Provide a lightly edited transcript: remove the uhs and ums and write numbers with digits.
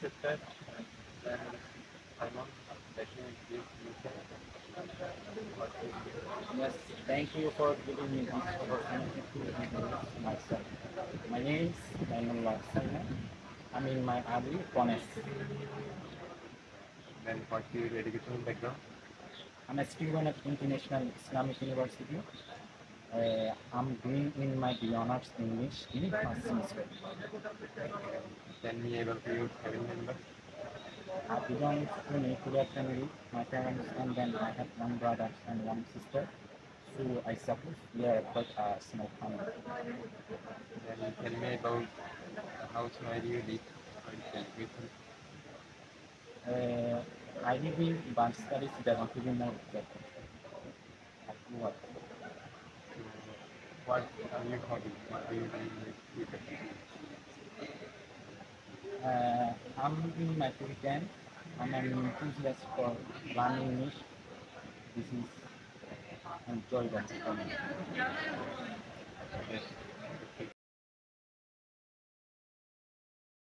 accepted, and then Simon, that you give you can what Yes, thank you for giving me this opportunity to introduce myself. My name is Ainullah Salman. I'm in my early 20s. then what's your educational background? I'm a student at International Islamic University. I'm doing in my honors English in first semester. Tell me about your family members. I belong to a nuclear family. My parents and then I have one brother and one sister. So I suppose we are quite a small family. Then tell me about the house where you live and education. Uh, I live in Banskari, Sidagan, to be more exact. I grew up. So, what are your hobbies? What do you do in your free time? I'm in my free time. I'm an enthusiast for learning niche. This is enjoyable for me. Yes.